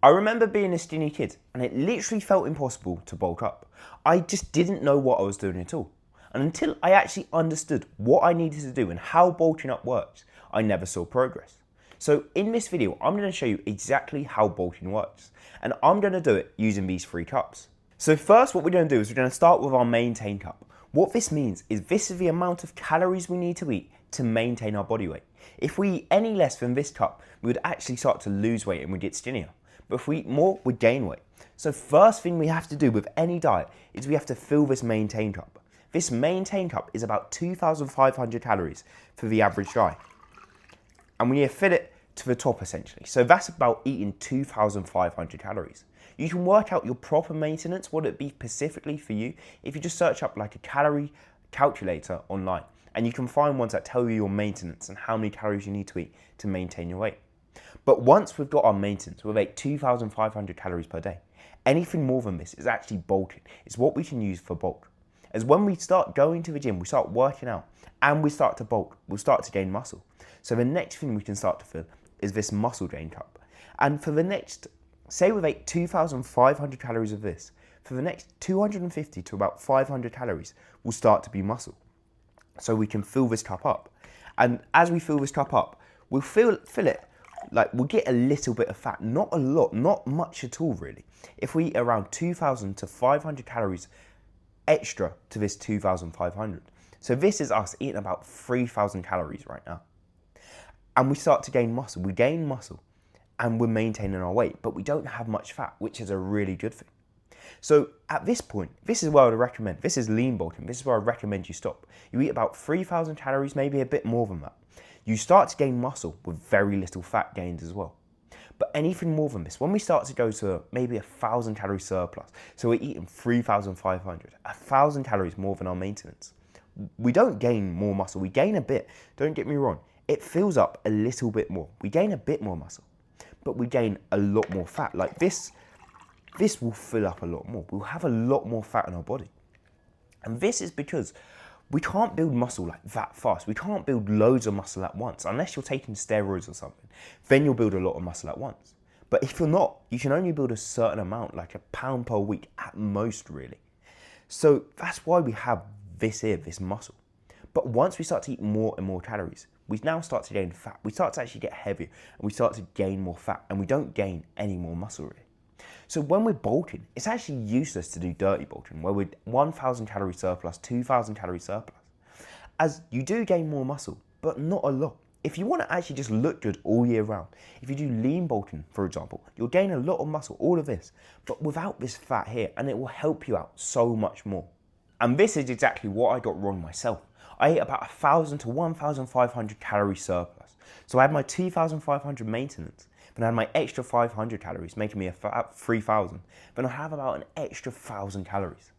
I remember being a skinny kid and it literally felt impossible to bulk up. I just didn't know what I was doing at all. And until I actually understood what I needed to do and how bulking up works, I never saw progress. So in this video, I'm going to show you exactly how bulking works. And I'm going to do it using these 3 cups. So first, what we're going to do is we're going to start with our maintain cup. What this means is this is the amount of calories we need to eat to maintain our body weight. If we eat any less than this cup, we would actually start to lose weight and we'd get skinnier. But if we eat more, we gain weight. So first thing we have to do with any diet is we have to fill this maintain cup. This maintain cup is about 2,500 calories for the average guy. And we need to fill it to the top essentially. So that's about eating 2,500 calories. You can work out your proper maintenance, what it'd be specifically for you, if you just search up like a calorie calculator online. And you can find ones that tell you your maintenance and how many calories you need to eat to maintain your weight. But once we've got our maintenance, we'll eat 2,500 calories per day. Anything more than this is actually bulking. It's what we can use for bulk. As when we start going to the gym, we start working out and we start to bulk, we'll start to gain muscle. So the next thing we can start to fill is this muscle gain cup. And for the next, say we've ate 2,500 calories of this, for the next 250 to about 500 calories will start to be muscle. So we can fill this cup up. And as we fill this cup up, we'll fill it, like we'll get a little bit of fat, not a lot, not much at all really. If we eat around 2,000 to 500 calories extra to this 2,500. So this is us eating about 3,000 calories right now. And we start to gain muscle. We gain muscle and we're maintaining our weight, but we don't have much fat, which is a really good thing. So at this point, this is where I would recommend, this is lean bulking, this is where I recommend you stop. You eat about 3,000 calories, maybe a bit more than that. You start to gain muscle with very little fat gained as well. But anything more than this, when we start to go to maybe 1,000 calorie surplus, so we're eating 3,500, 1,000 calories more than our maintenance. We don't gain more muscle, we gain a bit, don't get me wrong. It fills up a little bit more. We gain a bit more muscle, but we gain a lot more fat. Like this will fill up a lot more. We'll have a lot more fat in our body. And this is because we can't build muscle like that fast. We can't build loads of muscle at once unless you're taking steroids or something. Then you'll build a lot of muscle at once. But if you're not, you can only build a certain amount, like a pound per week at most really. So that's why we have this here, this muscle. But once we start to eat more and more calories, we now start to gain fat. We start to actually get heavier and we start to gain more fat and we don't gain any more muscle really. So when we're bulking, it's actually useless to do dirty bulking where we're 1,000 calorie surplus, 2,000 calorie surplus, as you do gain more muscle, but not a lot. If you want to actually just look good all year round, if you do lean bulking, for example, you'll gain a lot of muscle, all of this, but without this fat here, and it will help you out so much more. And this is exactly what I got wrong myself. I ate about 1,000 to 1,500 calorie surplus. So I had my 2,500 maintenance, then I had my extra 500 calories, making me a 3,000. Then I have about an extra 1,000 calories.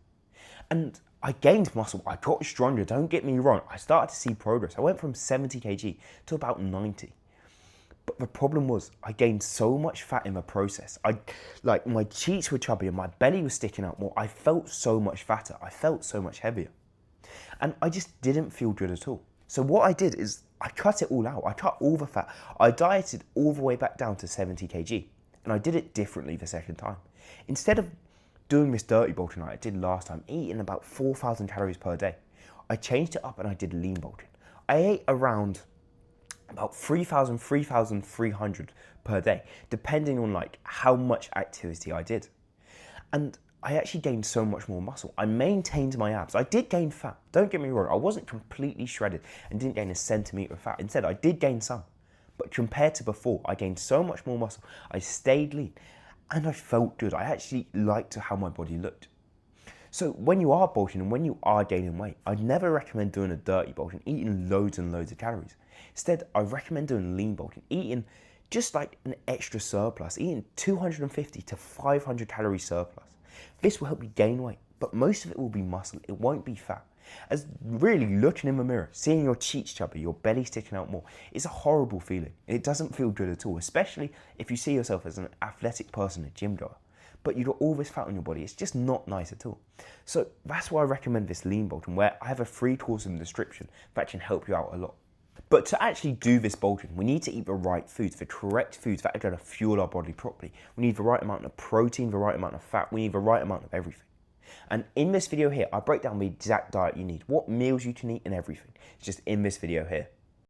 And I gained muscle, I got stronger, don't get me wrong. I started to see progress. I went from 70 kg to about 90. But the problem was I gained so much fat in the process. Like my cheeks were chubby and my belly was sticking out more. I felt so much fatter. I felt so much heavier. And I just didn't feel good at all. So what I did is I cut it all out. I cut all the fat. I dieted all the way back down to 70 kg. And I did it differently the second time. Instead of doing this dirty bulking like I did last time, eating about 4,000 calories per day, I changed it up and I did lean bulking. I ate around about 3,000, 3,300 per day, depending on like how much activity I did. And I actually gained so much more muscle. I maintained my abs. I did gain fat. Don't get me wrong. I wasn't completely shredded and didn't gain a centimetre of fat. Instead, I did gain some. But compared to before, I gained so much more muscle. I stayed lean and I felt good. I actually liked how my body looked. So when you are bulking and when you are gaining weight, I'd never recommend doing a dirty bulking, eating loads and loads of calories. Instead, I recommend doing lean bulking, eating just like an extra surplus, eating 250 to 500 calorie surplus. This will help you gain weight, but most of it will be muscle. It won't be fat. As really looking in the mirror, seeing your cheeks chubby, your belly sticking out more, is a horrible feeling. It doesn't feel good at all, especially if you see yourself as an athletic person, a gym goer. But you've got all this fat on your body. It's just not nice at all. So that's why I recommend this lean bulking, where I have a free course in the description that can help you out a lot. But to actually do this bulking, we need to eat the right foods, the correct foods that are going to fuel our body properly. We need the right amount of protein, the right amount of fat, we need the right amount of everything. And in this video here, I break down the exact diet you need, what meals you can eat and everything. It's just in this video here.